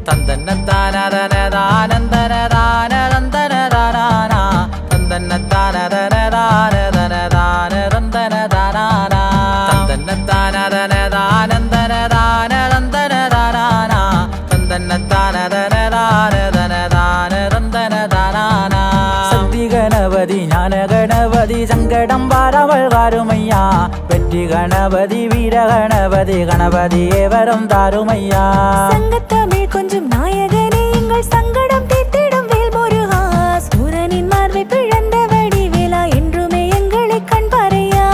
தந்தனத்தானதனதானந்தனதானதந்தனதானா தந்தனத்தானதனதானதனதானதந்தனதானா தந்தனத்தானதனதானந்தனதானதந்தனதானா தந்தனத்தானதனதானதனதானதந்தனதானா சக்தி கணபதி ஞான கணபதி சங்கடம் வாரவள் காருமையா வெற்றி கணபதி வீர கணபதி கணபதியே வரம் தாருமையா சங்கத்தமிழ் கொஞ்சம் நாயகனே எங்கள் சங்கடம் தீர்த்திடும் வேல் முருகா சூரனின் மார்பை பிழந்த வடிவேலா என்றுமே எங்களை கண்பாரையா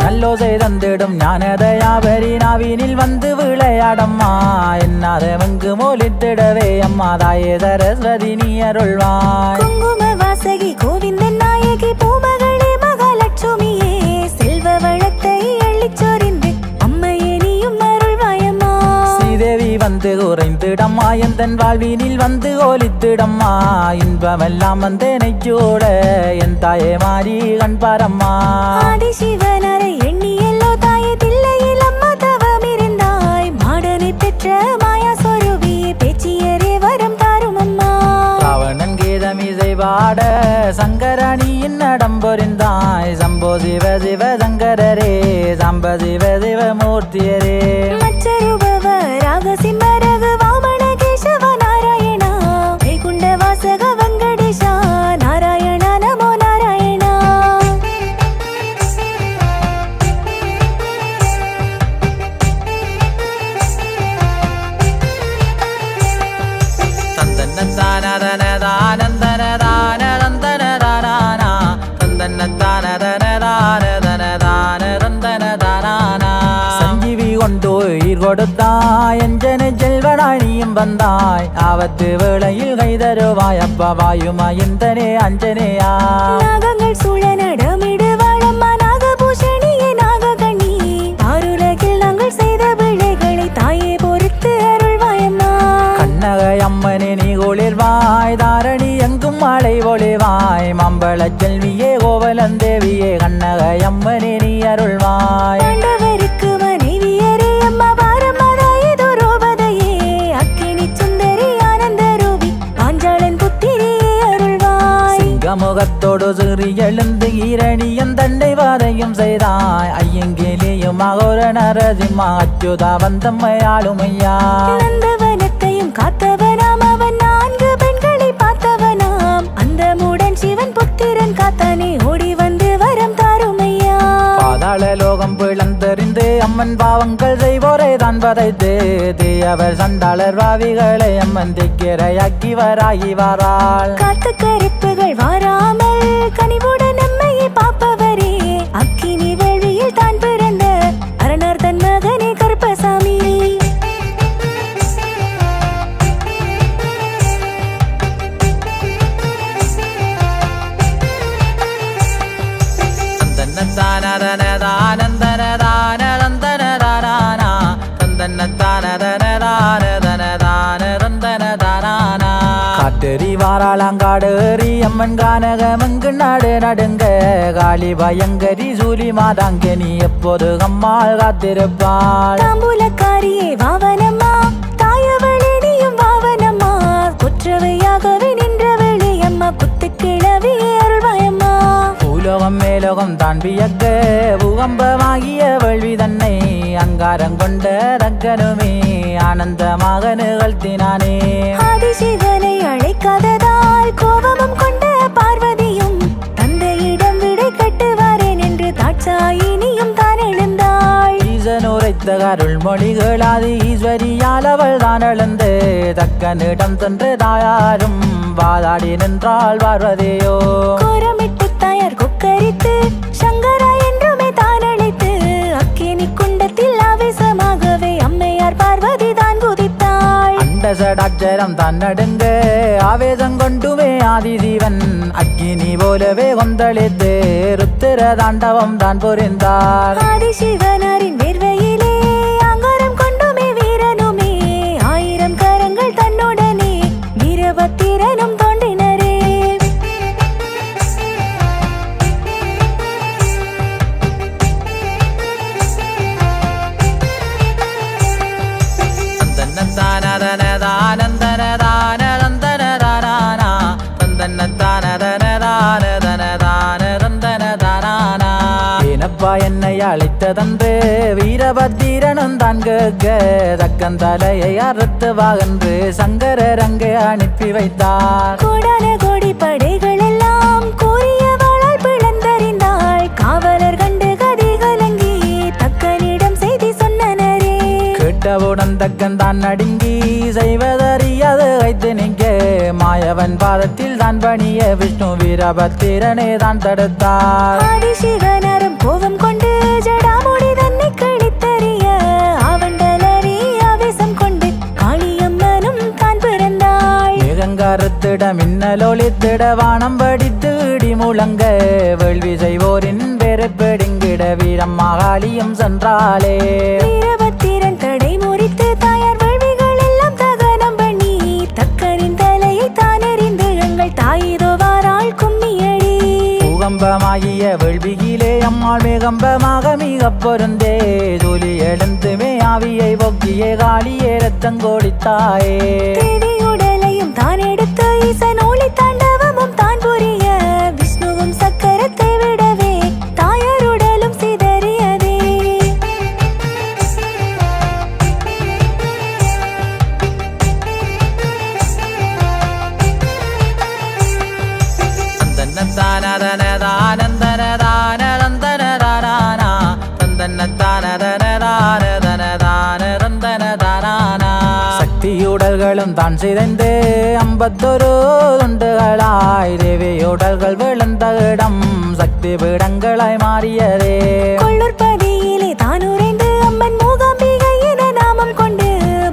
நல்லோசை தந்திடும் ஞானதயாபரி நாவினில் வந்து விளையாடம்மா என்னாதவங்கு மொழித்திடவே அம்மா தாயே சரஸ்வதி நீ அருள்வாய் குங்கும வாசகி கோவிந்தன் நாயகி பூமகளே மகாலட்சுமியே செல்வ வளத்தை அள்ளிச் சொரிந்து அம்மையே நீயும் அருள்வாயம்மா ஸ்ரீதேவி வந்து குறைந்திடம்மா எந்தன் வாழ்வினில் வந்து ஒலித்திடம்மா இன்பமெல்லாம் வந்து நெச்சோட என் தாயே மாறி கண்பாரம்மா ஆதிசிவனரை எண்ணி எல்லோ தாயே தில்லையில் அம்மா தவம் இருந்தாய் மாடனை பெற்ற மாயா சொரூபியே பேச்சியரே வரம் தாரும் அம்மா ராவணன் கீதமிசை பாட சங்கரணியின் நடம் பொறிந்தாய் சம்போ சிவ சிவ சங்கரரே சம்ப சிவ சிவ மூர்த்தியரே மச்சரூபவ ராக சிம்மரகு வாமன கேசவ நாராயணா வைகுண்ட வாசக வெங்கடேஷா நாராயண நமோ நாராயணா தந்தனத்தானதனதானந்தனதானதந்தனதானா தந்தனத்தானதனதானதனதானதந்தனதானா சஞ்சீவி கொண்டு உயிர் கொடுத்தாய் எஞ்சனை செல்வனாய் நீயும் வந்தாய் ஆபத்து வேளையில் கைதருவாய் அப்பா வாயுமா எந்தனே அஞ்சனையா நாகங்கள் சூழ நடமிடுவாளம்மா நாகபூஷணியே நாககண்ணி ஆருலகில் நாங்கள் செய்த பிழைகளை தாயே பொறுத்து அருள்வாயம்மா கண்ணகை அம்மனே நீ ஒளிர்வாய் தாரணி எங்கும் மழை ஒளிவாய் மம்பள செல்வியே கோவலந்தேவியே கண்ணகை அம்மனே நீ அருள்வாய் ஆண்டவருக்கு மனைவியரே அம்மா பாரமதாயே துரோபதையே அக்கினி சுந்தரி ஆனந்த ரூபி ஆஞ்சாளன் புத்திரியே அருள்வாய் சிங்கமுகத்தோடு சிறி எழுந்து ஈரணியும் தண்டை வாதையும் செய்தாய் ஐயங்கிலேயும் மகோர நரசிம்மா அச்சுதா வந்தம்மை ஆளுமையா நந்தவனத்தையும் காத்தவனாம் அவன் 4 பெண்களை பார்த்தவனாம் அந்த மூடன் சிவன் புத்திரன் காத்தானே ஓடி வந்து வரம் தாருமையா பாதாள லோகம் பிளந்தறிந்து அம்மன் பாவங்கள் செய்வோரை தான் பதைத்து தீயவர் சண்டாளர் பாவிகளை அம்மன் திக்கிரையாக்கி வராகி வாராள் காத்து கருப்புகள் வாராமல் கனிவுடன் நம்மையே பாப்பவரே அக்கினி வேள்வியில் தான் பிறந்த அரணர் தன் மகனே கருப்பசாமி தந்தனத்தானதனதானந்தனதானதந்தனதானா தந்தனத்தானதனதானதனதானதந்தனதானா காட்டேரி வாராளாங்காடேரி அம்மன் கானகமங்கு நாடு நடுங்க காளி பயங்கரி சூலி மாதாங்க நீ எப்போது அம்மாள் காத்திருப்பாள் தாம்பூலக்காரியே வாவனம்மா தாயவளே நீயும் வாவனம்மா குற்றவையாகவே நின்றவளே அம்மா குத்துக்கிழவே அருள்வாயம்மா பூலோகம் மேலோகம் தான் வியக்க பூகம்பமாகிய வேள்வி தன்னை அங்காரம் கொண்ட ரக்கனுமே ஆனந்தமாக நிகழ்த்தினானே ஆதிசிவனை அழைக்காததால் கோபமும் கொண்ட பார்வதியும் தந்தையிடம் விடை கட்டுவாரேன் என்று தாட்சாயினியும் தான் எழுந்தாள் ஈசன் உரைத்த அருள்மொழிகளாதி ஈஸ்வரியால் அவள் தான் எழுந்து தக்கனிடம் சென்று தாயாரும் வாதாடி நின்றாள் பார்வதியோ கோரமிட்டு தாயார் கொக்கரித்து சங்கரா என்றுமே தான் அழைத்து அக்கினி குண்டத்தில் ஆவேசமாகவே அம்மையார் பார்வதி தான் குதித்தாள் அண்ட சடாட்சரம் தான் நடுங்க ஆவேசம் கொண்டுமே ஆதிசிவன் அக்கினி போலவே கொந்தளித்து ருத்திர தாண்டவம் தான் புரிந்தார் ஆதிசிவனாரின் வேர்வையிலே அங்காரம் கொண்டுமே வீரனுமே 1000 கரங்கள் தன்னுடனே வீரபத்திரனும் தோன்றினரே தந்தனத்தானதனதானந்தன கேட்டதன்று வீரபத்திரனும் தான் கேட்க தக்கன் தலையை அறுத்து வாகன்று சங்கரர் அங்கே அனுப்பி வைத்தார். கோடான கோடி படைகள் எல்லாம் கூறியவளால் பிளந்தறிந்தாள். காவலர் கண்டு கதி கலங்கி தக்கனிடம் செய்தி சொன்னனரே. கேட்டவுடன் தக்கன் தான் நடுங்கி செய்வதறியாது வைத்து நிற்க மாயவன் பாதத்தில் தான் பணிய விஷ்ணு வீரபத்திரனே தான் தடுத்தார். ஆதிசிவனரும் கோபம் கொண்டு ஜடாமுடி தன்னை கழித்தறிய அவண்டலரி ஆவேசம் கொண்டு காளியம்மனும் தான் பிறந்தாள். மேகங்காரத்திட மின்னலொளித்திட வானம் படித்து இடி முழங்க வேள்வி செய்வோரின் பெருப்பெடுங்கிட வீரம் மகாளியும் சென்றாளே. வீரபத்திரன் தடை முறித்து தாயார் வேள்விகள் எல்லாம் தகனம் பண்ணி தக்கனின் தலையை தான் எறிந்து எங்கள் தாயிதோ வாராள் கும்மியடி. பூகம்பமாகிய வேள்வியிலே அம்மாள் மேகம்பமாக மிக பொருந்தே ஜோலி எழுந்துமே ஆவியை பொக்கியே காளியே ரத்தங்கோடித்தாயே. தேவி உடலையும் தான் எடுத்து ஈசன் ஒளி தாண்டவமும் தான் புரிய விஷ்ணுவும் சக்கரத்தை விடவே தாயார் உடலும் சிதறியதே. சக்தியுடல்களும் தான் சிதைந்து 51 துண்டுகளாய் தேவியுடல்கள் விழுந்த இடம் சக்தி பீடங்களாய் மாறியதே. கொள்ளூர்பதியிலே தான் உறைந்து அம்மன் மூகாம்பிகை என நாமம் கொண்டு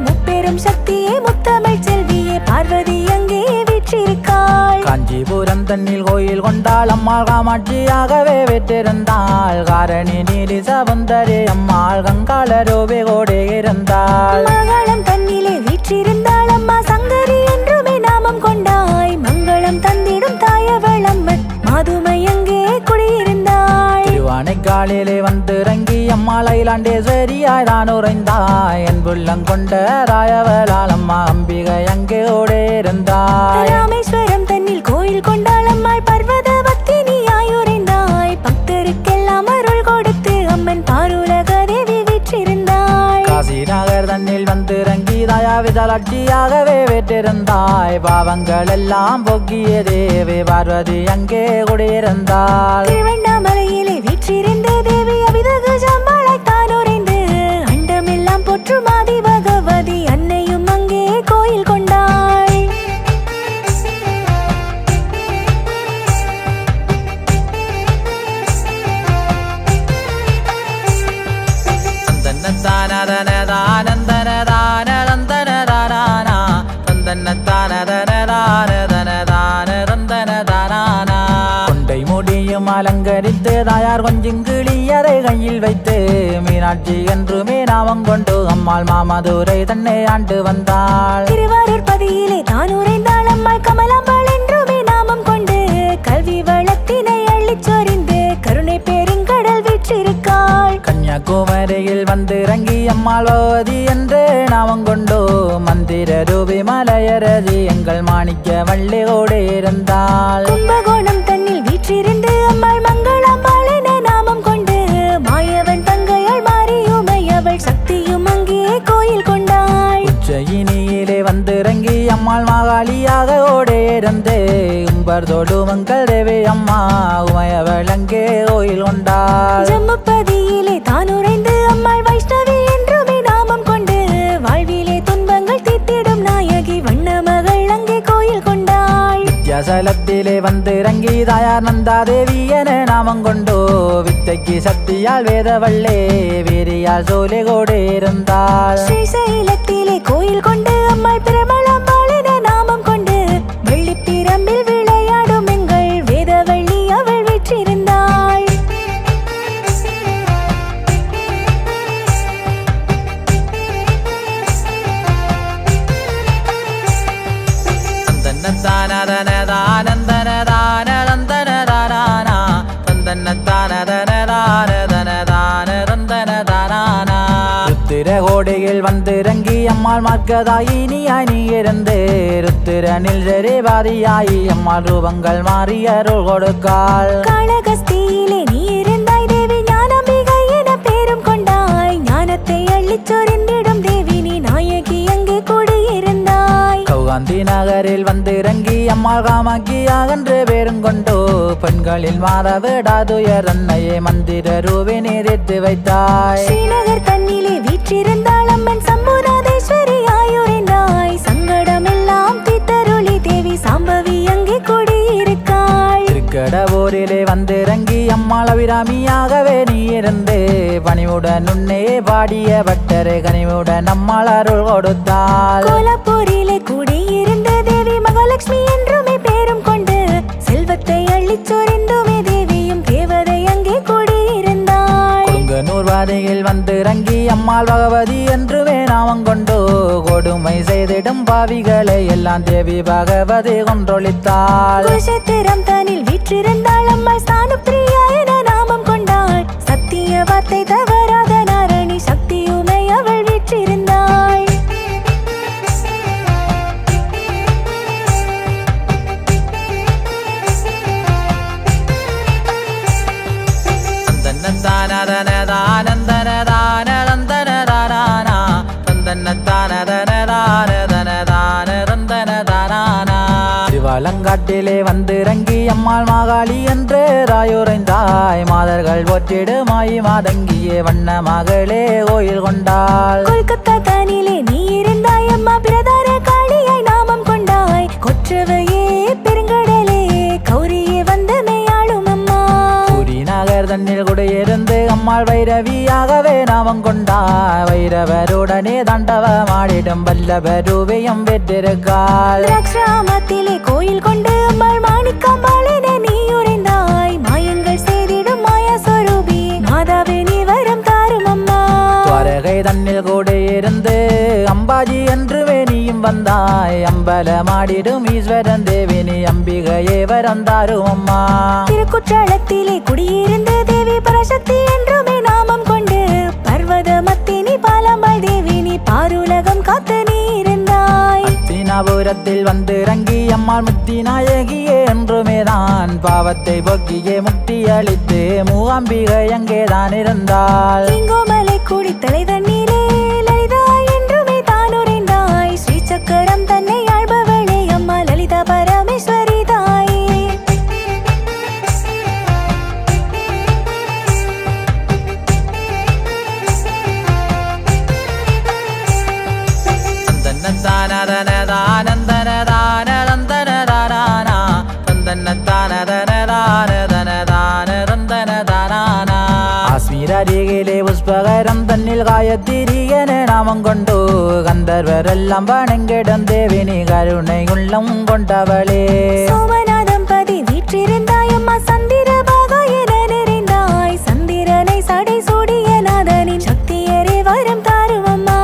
முப்பெரும் சக்தியே முத்தமிழ் செல்வியே பார்வதி அங்கே வீற்றிருக்காள். காஞ்சிபுரம் தன்னில் கோயில் கொண்டாள் அம்மாள் காமாட்சியாகவே வெற்றிருந்தாள். காரணி நீலி சவுந்தரி அம்மாள் கங்காளரூபே கோடே இருந்தாள். மங்களம் தன்னிலே வீற்றிருந்தாள் அம்மா சங்கரி என்றுமே நாமம் கொண்டாய். மங்களம் தந்திடும் தாயவள் அம்மன் மாதுமை அங்கே குடியிருந்தாள். திருவானைக்காலிலே வந்திறங்கி அம்மாள் ஐலாண்டேஸ்வரியாய் தான் உறைந்தாய். என் புள்ளம் கொண்ட ராயவளால் அம்மா அம்பிகை அங்கே ஓடே இருந்தாய். ராமேஸ்வரம் தன்னில் கோயில் கொண்டாள் அம்மாள் பர்வதவத்தினியாய் உறைந்தாய். பக்தருக்கெல்லாம் அருள் கொடுத்து அம்மன் பாருலக தேவி வீற்றிருந்தாள். காசி நகர் தன்னில் வந்திறங்கி தயா விதலாட்சியாகவே வெற்றிருந்தாய். பாவங்கள் எல்லாம் போக்கிய தேவி பார்வதி அங்கே குடியிருந்தாள். திருவண்ணாமலையிலே வீற்றிருந்த தேவி அபிதகு ஜாம்பாளாய் தான் உறைந்து அண்டமெல்லாம் போற்றும் ஆதி பகவதி அன்னையும் அங்கே கோயில் கொண்டாள். கொண்டை முடியும் அலங்கரித்து தாயார் கொஞ்சம் கிளியரை கையில் வைத்து மீனாட்சி என்றுமே நாமம் கொண்டு அம்மாள் மாமதுரை தன்னை ஆண்டு வந்தாள். திருவாரூர் பதியிலே தான் உறைந்தாள் அம்மாள் கமலாம்பாள் என்றுமே நாமம் கொண்டு கல்வி வளத்தினை அள்ளிச் சொரிந்து கருணை பெருங்கடல் வீற்றிருக்காள். கன்னியாகுமரியில் வந்திறங்கி அம்மாள் பகவதி என்று நாமம் கொண்டு மந்திர ரூபி மலையரசி எங்கள் மாணிக்க வள்ளியோடு இருந்தாள். கும்பகோணம் தன்னில் வீற்றிருந்து அம்மாள் மங்களாம்பாள் என நாமம் கொண்டு மாயவன் தங்கையாள் மாறியுமை அவள் சக்தியும் அங்கே கோயில் கொண்டாள். உச்சயினியிலே வந்திறங்கி அம்மாள் மாகாளியாக ஓடே இருந்து உம்பர் தோடு மங்கள் தேவி அம்மா உமையவள் அங்கே கோயில் கொண்டாள். ஜம்முப்பதியிலே தான் உறைந்து அம்மாள் வைஷ்ணவி என்றுமே நாமம் கொண்டு வாழ்விலே துன்பங்கள் தீர்த்திடும் நாயகி வண்ண மகள் அங்கே கோயில் கொண்டாள். வித்யாசலத்திலே வந்திறங்கி தாயார் நந்தாதேவி என நாமம் கொண்டு வித்தைக்கு சக்தியால் வேதவள்ளே வீரியால் சோலை கோடே இருந்தாள். ஸ்ரீசைலத்திலே கோயில் கொண்டு அம்மாள் பிரமளாம்பாள் என நாமம் கொண்டு வெள்ளிப்பிரம்பில் விளையாடும் எங்கள் வேதவள்ளி அவள் வீற்றிருந்தாள். ருத்திரகோடையில் வந்திறங்கி அம்மாள் மார்க்கதாயினியாய் நீ இருந்து ருத்திரனில் சரிபாதியாயி அம்மாள் ரூபங்கள் மாறி அருள் கொடுக்காள். காளகஸ்தியிலே நீ இருந்தாய் தேவி ஞானம்பிகை என பேர் அள்ளிச் சொரிந்திடும் தேவி நீ நாயகி அங்கே கூடியிருந்தாய். கௌகாந்தி நகரில் வந்திறங்கி அம்மாள் காமாக்கியாக என்று பேரும் கொண்டோ பெண்களில் மாதவிடாதுயர் அன்னையே மந்திர ரூபி நீரிட்டு வைத்தாய். ஸ்ரீநகர் தன்னிலே வீற்றிருந்தாள் அம்மன் சம்புநாதேஸ்வரி ஆயுரைந்தாய். சங்கடமெல்லாம் தீர்த்தருளி தேவி சாம்பவி அங்கே கூடியிருக்காள். திருக்கடவூரிலே வந்திறங்கி அம்மாள் அபிராமியாகவே நீ இருந்து பணிவுடன் உன்னே பாடிய பட்டரை கனிவுடன் அம்மாள் அருள் கொடுத்தாள். கோலப்பூரிலே கூடியிருந்த தேவி மகாலட்சுமி என்றுமே பேரும் கொண்டு செல்வத்தை அள்ளிச் சொரிந்துமே தேவியும் தேவதை அங்கே கூடியிருந்தாள். கொடுங்கனூர் வாதையில் வந்திறங்கி அம்மாள் பகவதி என்றுமே நாமம் கொண்டு கொடுமை செய்திடும் பாவிகளை எல்லாம் தேவி பகவதி கொன்றொழித்தாள். குருஷேத்திரம் தனில் வீற்றிருந்தாள் அம்மாள் ஸ்தானப்பிரியா என நாமம் கொண்டாள். சத்திய வார்த்தை தவறாத நாரணி சக்தியுமே அவள் வீற்றிருந்தாள். திருவாலங்காட்டிலே வந்திறங்கி அம்மாள் மாகாளி என்று ராயுரைந்தாய். மாதர்கள் போற்றிடு மாயி மாதங்கியே வண்ண மகளே கோயில் கொண்டாள். கொல்கத்தா தனிலே நீ இருந்தாய் அம்மா பிரதான காளியாய் நாமம் கொண்டாய். கொற்றவையே பெருங்கடலே கௌரியே வந்து மெய்யாளும் அம்மா. பூரி நகர் தன்னில் குடியிருந்து அம்மாள் வைரவியாகவே நாமம் கொண்டாய். வைரவருடனே தண்டவமாடிடும் வல்லபரூபியம் பெற்றிருக்காள். திராட்சராமத்திலே கோயில் கொண்டு அம்மாள் மாணிக்கம்பாளென நீ உரைந்தாய். மாயங்கள் செய்திடும் மாயா ஸ்வரூபி மாதாவே நீ வரம் தாரும் அம்மா. துவரகை தன்னில் கூடியிருந்து அம்பாஜி என்றுமே நீயும் வந்தாய். அம்பலமாடிடும் ஈஸ்வரன் தேவி நீ அம்பிகையே வரம் தாரும் அம்மா. திருக்குற்றாலத்திலே குடியிருந்த தேவி பரசக்தி என்றுமே நாமம் கொண்டு பர்வத மத்தினி பாலம்பாள் தேவி நீ பாருலகம் காத்து நீ இருந்தாய். அத்தினாபுரத்தில் வந்திறங்கி அம்மாள் முக்தி நாயகியே என்றுமேதான் பாவத்தை போக்கியே முக்தி அளித்து மூகாம்பிகை அங்கேதான் இருந்தாள். இங்கோமலை கூடி தலை தண்ணீரே லலிதா என்றுமே தான் உரைந்தாய். ஸ்ரீ சக்கரம் தன்னை ஆள்பவளே அம்மா லலிதா பரமேஸ்வரி தாயே. അരികിലെ പുഷ്പകരം തന്നിൽ കായത്തിരിയനെ നാമം കൊണ്ടു ഗന്ധർവരെല്ലാം വണങ്ങിടും ദേവിനി കരുണയുള്ളം കൊണ്ടവളേ. சோமநாதம் பதி வீற்றிருந்தாய் அம்மா சந்திர பாகாயன நிறைந்தாய். சந்திரனை சடை சூடிய நாதனின் சக்தியரே வரம் தாரும் அம்மா.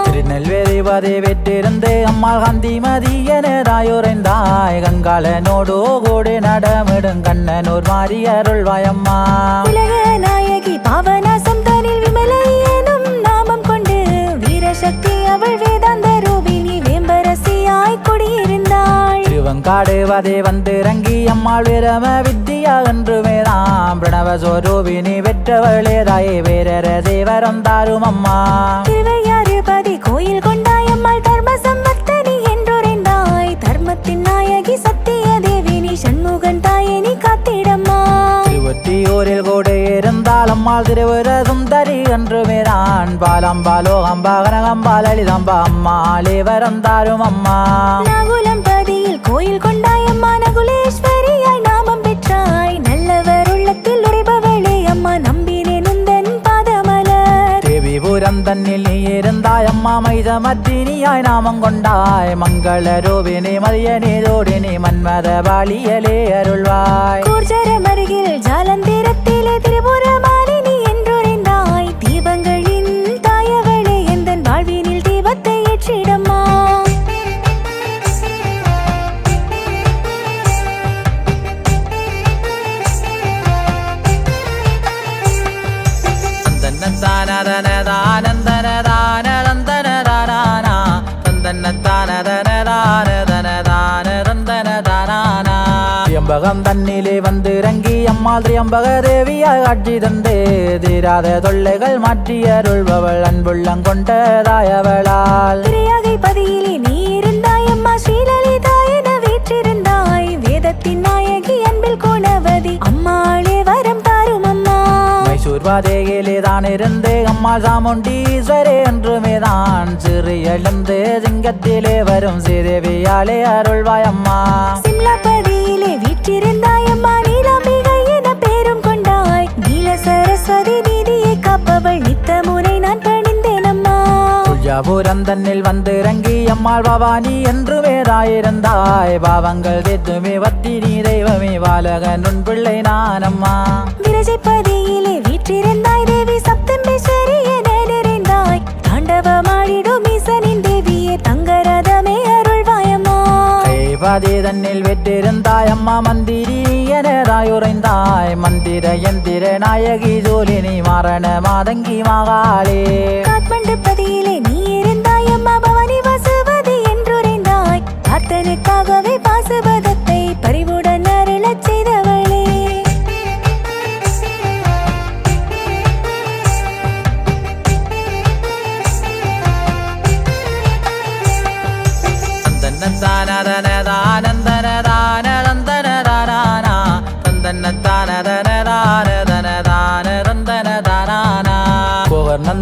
திருநெல்வேலி பதி வெற்றிருந்து அம்மாள் காந்தி மதியனே தாயுரைந்தாய். கங்காளனோடு கூடி நடமிடும் கண்ணனூர் மாறி அருள்வாயம்மா. உலக நாயகி பாவநாசம் தனில் விமலை எனும் நாமம் கொண்டு வீரசக்தி அவள் வேதாந்த ரூபினி வேம்பரசியாய் குடியிருந்தாள். திருவங்காடு வதை வந்திறங்கி அம்மாள் வீரம வித்தியா என்றுமேதாம் பிரணவ ஸ்வரூபினி பெற்றவளே தாயே வேறர தேவரம் தாரும் அம்மா. திருவையாறு பதி கோயில் கொண்டாய் அம்மாள் தர்ம சம்பத்தனி என்றுரைந்தாய். தர்மத்தின் நாயகி சத்திய தேவி நீ சண்முகன் தாயே நீ காத்திடம்மா. திருவொற்றியூரில் கூட இருந்தால் அம்மாள் திருவுர சுந்தரி என்றுமேதான் பாலம்பாலோகம்பா கனகம்பா லலிதம்பா அம்மாளே வரம் தாரும் அம்மா. நாகுலம் பதியில் கோயில் கொண்டாய் அம்மா நகுலேஸ்வரியாய் நாமம் பெற்றாய். நல்லவர் உள்ளத்தில் உரைபவளே அம்மா நம்பினேன் உந்தன் பாதமலர். தேவிபுரம் தன்னில் நீ இருந்தாய் அம்மா மைதமத்தினியாய் நாமம் கொண்டாய். மங்கள ரூபினி மதியனே தோடினி மன்மத பாலியலே அருள்வாய். கூர்ஜரம் அருகில் ஜாலந்திரத்திலே திரிபுரமாலினி என்றுரைந்தாய். தீபங்களின் தாயவளே எந்தன் வாழ்வினில் தீபத்தை ஏற்றிடம்மா. பூலகம் தன்னிலே வந்திறங்கி அம்மாள் திரியம்பக தேவியாய் காட்சி தந்து தீராத தொல்லைகள் மாற்றி அருள்பவள் அன்புள்ளம் கொண்டதாயவளால் திரையாகை பதியிலே நீ இருந்தாய் அம்மா ஸ்ரீலலிதா என வீற்றிருந்தாய் வேதத்தின் நாயகி அன்பில் குணவதி அம்மாளே வரம் தாரும் அம்மா மைசூர் பாதையிலே தான் இருந்தே அம்மாள் சாமுண்டீஸ்வரே என்றுமேதான் சிறு எழுந்து சிங்கத்திலே வரும் ஸ்ரீதேவியாலே அருள்வாய் அம்மா சிம்லா பதியிலே வீற்றிருந்தாய் அம்மா நீலாம்பிகை என பேரும் கொண்டாய் நீல சரஸ்வதி நீதியை காப்பவள் நித்த முறை நான் பணிந்தேன் அம்மா துல்ஜாபுரம் தன்னில் வந்திறங்கி அம்மாள் பவானி என்றுமேதாயிருந்தாய் பாவங்கள் தேத்துமே வத்தினி தெய்வமே பாலகன் உன் பிள்ளை நான் அம்மா விரஜைப்பதியிலே வீற்றிருந்தாய் தேவி சப்தம்பேஸ்வரி என நிறைந்தாய் தாண்டவமாடிடும் ஈசனின் தேவியே தங்கரதமே அருள்வாயம்மா கைபாதி தன்னில் வெற்றிருந்தாய் அம்மா மந்திரி எனதாய் உறைந்தாய் மந்திர எந்திர நாயகி ஜோலினி மாரண மாதங்கி மகாளே காத்மண்டு பதியிலே நீ இருந்தாய் அம்மா பவானி வாசுவதி என்றுரைந்தாய் பார்த்தனுக்காகவே பாசுபதத்தை பரிவுடன் அருளச் செய்தவளே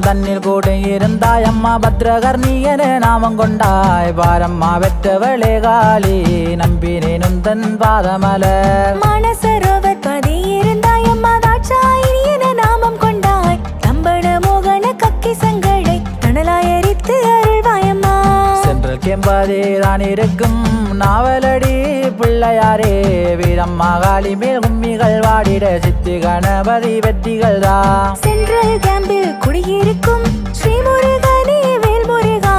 தன்னில் கூட இருந்தாய் அம்மா பத்ரகர்ணி என நாமம் கொண்டாய் பாரம்மா வெற்றவளே காளி நம்பினேனும் தன் பாதமலர் மானசரோவர் பதி இருந்தாய் அம்மா தாட்சாயினி என நாமம் கொண்டாய் தம்பன மோகன கக்கி சங்களை தணலாயரித்து அருள்வாயம்மா சென்றல் கேம்பதே தான் இருக்கும் நாவலடி பிள்ளையாரே வீரம்மா காளி மேல் கும்மிகள் வாடிட சித்தி கணபதி வெற்றிகள் தான் சென்ட்ரல் கேம்பில் குடியிருக்கும் ஸ்ரீமுருகனே வேல்முருகா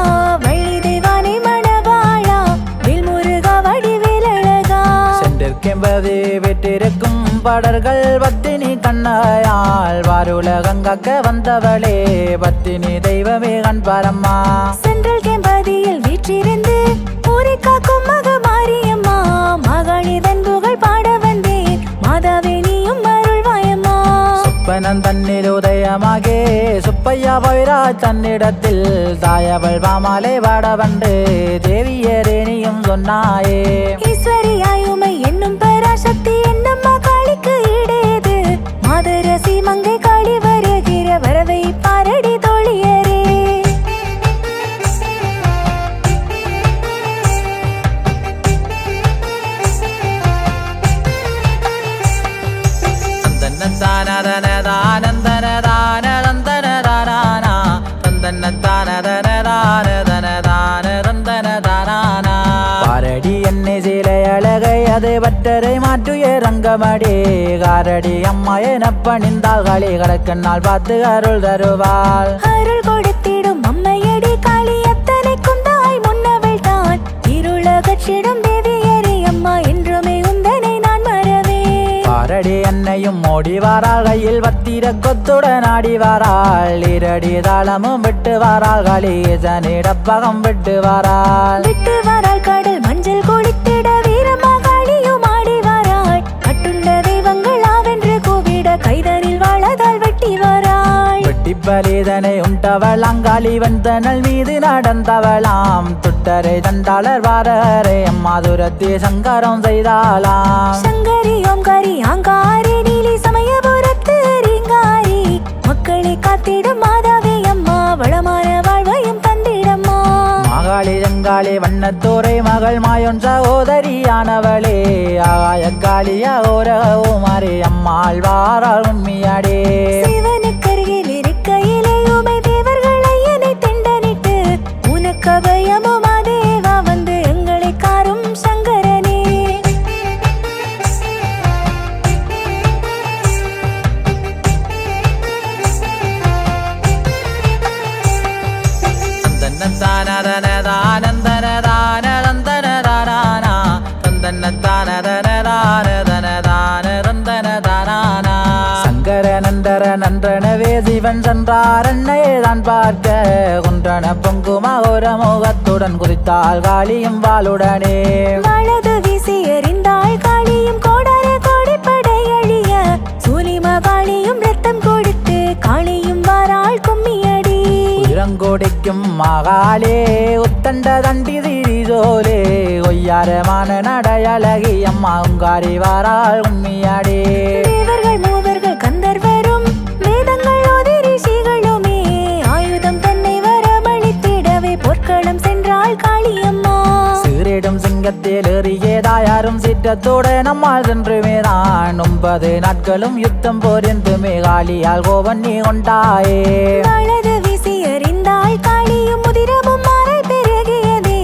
வள்ளி தெய்வானை மணவாளா வேல்முருகா வடிவேலழகா சென்றிருக்கென்பது வெற்றிருக்கும் படர்கள் பத்தினி கண்ணாயால் வாருலகங்காக்க வந்தவளே பத்தினி தெய்வமே கண்பாரம்மா சென்ட்ரல் கேம்பதியில் வீற்றிருந்து ஊரை காக்கும் மகமாரியம்மா மகாளி தன் புகழ் பாட வந்தேன் மாதாவே நீயும் அருள்வாயம்மா சுப்பனன் தன்னில் உதயமாகே சுப்பையா பவிராஜ் தன்னிடத்தில் தாயவள் பாமாலே வாட வந்து தேவியரே நீயும் சொன்னாயே ஈஸ்வரியாயுமை என்னும் பராசக்தி என்னம்மா காளிக்கு ஈடேது மாதரசி மங்கை காளி வருகிற வரவை பாரடி தோழியரே பாரடி என்னை சிலை அழகை அது பட்டரை மாற்றுய ரங்கமடி காரடி அம்மா என பணிந்தால் காளி கடக்கண்ணால் பார்த்து அருள் தருவாள் அருள் கொடுத்திடும் அம்மையடி காளி அத்தனைக்கும் தாய் முன்னவள் தான் இருளகற்றிடும் தேவியரே அம்மா என்றுமே உந்தனை நான் மறவே பாரடி என்னையும் ஓடி வாராள் கையில் வத்திர கொத்துடன் ஆடி வாராள் இரடி தாளமும் விட்டு வாராள் காளி ஜனிடப்பகம் விட்டு வாராள் விட்டு வாராள் கடல் மஞ்சள் குளித்திட வீரமா காளியும் ஆடி வாராள் கட்டுண்ட தெய்வங்கள் ஆவென்று கூவிட கைதனில் வாழதால் வெட்டி வாராள் வெட்டி பலிதனை உண்டவள் அங்காளி வந்தனல் மீது நடந்தவளாம் துட்டரை தண்டாளர் வாரரை அம்மாதுரத்தே சங்கரம் செய்தாளாம் சங்கரி ஓம்காரி ஆங்காரி நீலி சமயபுரத்து ரீங்காரி மக்களை காத்திடும் மாதாவே அம்மா வளமான வாழ்வையும் தந்திடம்மா மகாளி ஜங்காளி வண்ணத்தோரை மகள் மாயொன் சகோதரியானவளே ஆகாய காளியா ஓரகுமாரி அம்மாள் வாராள் உம்மியாடே சிவனுக்கருகில் இருக்கையிலே உமை தேவர்கள் ஐயனை தெண்டனிட்டு உனக்கு பயமோ மாதேவா வந்து எங்களை காரும் சங்கரனே சங்கரனந்தர நன்றனவே சிவன் சென்றார் அன்னையை தான் பார்க்க குன்றன பொங்குமா ஒரு முகத்துடன் குறித்தாள் காளியும் வாளுடனே வலது வீசி எறிந்தாள் காளியும் கோட കൊടിക്കും മകാലേ ഉത്തണ്ട തണ്ടി തിരിതോലേ ഒയ്യാരமான നടയലകി അമ്മ ഉങ്കാരി വാരാൾ ഉമ്മിയാടേ தேவர்கள் மூவர்கள் கந்தர்வரும் வேதங்கள் ஓதி ரிஷிகளுமே ஆயுதம் தன்னை வரமளித்திடவே பொற்களம் சென்றாள் காளியம்மா சீரிடும் சிங்கத்தில் ஏறியதாயாரும் சிற்றத்தோடு நம்மால் சென்றுமேதான் 9 நாட்களும் யுத்தம் போரிந்துமே காளியால் கோவன் நீ கொண்டாயே வலது வீசி எறிந்தாள் காளியும் முதிரமும் மாறை பெருகியதே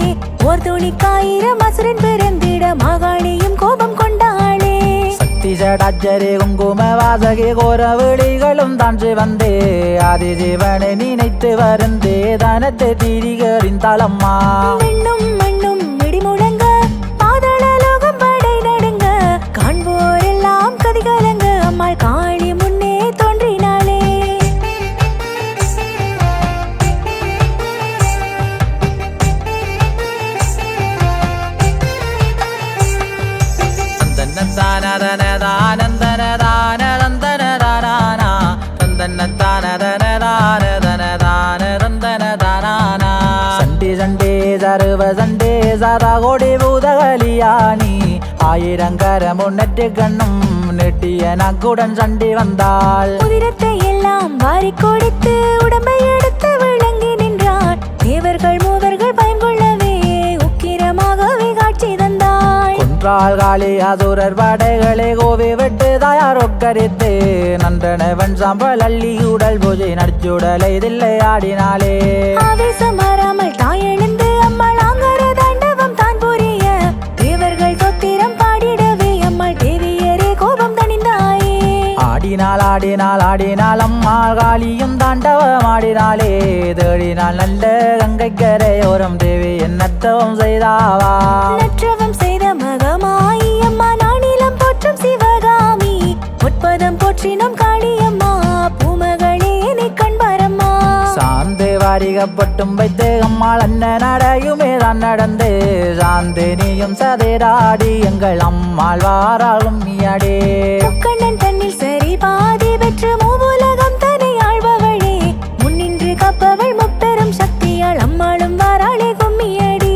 ஓர் துணிக்காயிரம் அசுரன் பிறந்திட மாகாளியும் கோபம் கொண்டாளே சக்தி ஜடாச்சரே குங்கும வாசகி கோர விழிகளும் தான்று வந்தே ஆதிஜீவனை நினைத்து வருந்தே தனத்தை திரிகறிந்தாளம்மா மண்ணும் மண்ணும் இடி முழங்க பாதாள லோகம் படை நடுங்க காண்போரெல்லாம் கதிகலங்க அம்மாள் காளி முன்னே தோன்றினாளே சண்டே சண்டே சர்வ சண்டே சதா கோடி பூதகலியானி ஆயிரங்கர முன்னெட்டு கண்ணும் நெட்டிய நக்குடன் சண்டி வந்தாள் உதிரத்தை எல்லாம் வாரி கொடுத்து உடம்பை எடுத்து விளங்கி நின்றாள் தேவர்கள் மூவர்கள் பயங்கொள்ளவே உக்கிரமாகவே காட்சி தந்தாள் கொன்றாள் காளி அசுரர் படைகளை கோவி விட்டு தாயாரொக்கரித்து நன்றனவன் சாம்பல் அள்ளி உடல் பூஜை நடிச்சுடலை தில்லை ஆடினாளே ஆவேசம் மாறாமல் தாய் எழுந்து அம்மாள் ஆங்கர தாண்டவம் தான் புரிய தேவர்கள் சொத்திரம் பாடிடவே அம்மாள் தேவியரே கோபம் தணிந்தாயே ஆடினாள் ஆடினாள் ஆடினாள் அம்மாள் காளியும் தாண்டவம் ஆடினாளே தேடினாள் நல்ல கங்கை கரையோரம் தேவி என்னத்தவம் செய்தாவா நற்றவம் செய்த மகமாயி அம்மா நானிலம் போற்றும் சிவகாமி உட்பதம் போற்றினும் காளியம்மா பூமகளே நீ கண்பாரம்மா சாந்து வாரிகப்பட்டும் வைத்து அம்மாள் அண்ணன் நடையுமே தான் நடந்து சாந்து நீயும் சதைராடி எங்கள் அம்மாள் வாராளும் நீயாடே முக்கண்ணன் தன்னில் சரி பாதி பெற்று மூவுலகம் தன்னை ஆழ்பவளே முன்னின்று காப்பவள் முப்பெரும் சக்தியால் அம்மாளும் வாராளே கும்மியடி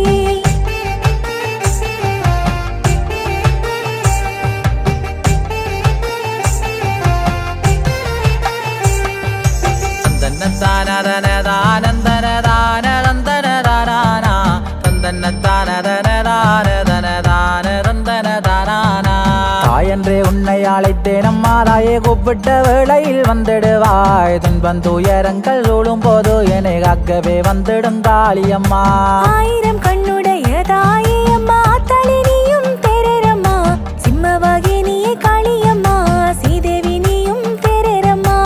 தாயன்றே உன்னை அழைத்தேன் அம்மா தாயே கூப்பிட்ட வேளையில் வந்துடுவாய் துன்பம் துயரங்கள் சூழும் போது என்னை காக்கவே வந்துடும் காளியம்மா ஆயிரம் கண்ணுடைய தாயே அம்மா ஆத்தாளி நீயும் தேரேரம்மா சிம்மவாகி நீயே காளியம்மா சீதேவி நீயும் தேரேரம்மா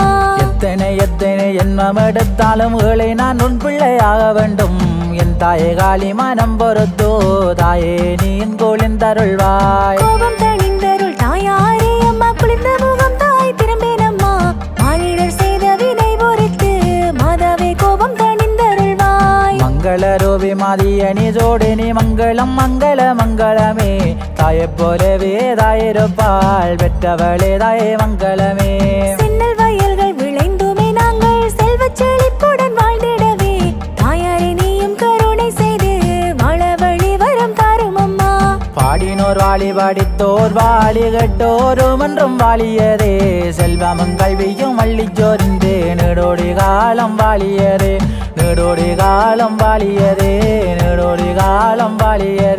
எத்தனை எத்தனை எண்ணம் எடுத்தாலும் ஏழை நான் உன் பிள்ளையாக வேண்டும் என் தாயே காளி மனம் பொறுத்தோ தாயே நீ என் கோளின் தருள்வாய் கோபம் தணிந்தருள் தாயாரே அம்மா குளிர்ந்த முகம் தாய் திரும்பேனம்மா மானிடர் செய்த வினை பொறுத்து மாதாவே கோபம் தணிந்தருள்வாய் மங்கள ரூபி மாதியணி ஜோடினி மங்களம் மங்கள மங்களமே தாயை போலவே தாயிருப்பாள் பெற்றவளே தாயே மங்களமே சென்னல் வயல்கள் விளைந்துமே நாங்கள் செல்வச் செழிப்புடன் வாழ்ந்திடவே தாயாரே நீயும் கருணை செய்து வாழ வழி வரம் தாரும் அம்மா பாடினோர் வாழி பாடித்தோர் வாழி கட்டோரும் என்றும் வாழியதே செல்வமும் கல்வியும் அள்ளி ஜோர்ந்தே நெடோடி காலம் வாழியதே நெடோடி காலம் வாழியதே நெடோடி காலம் வாழியதே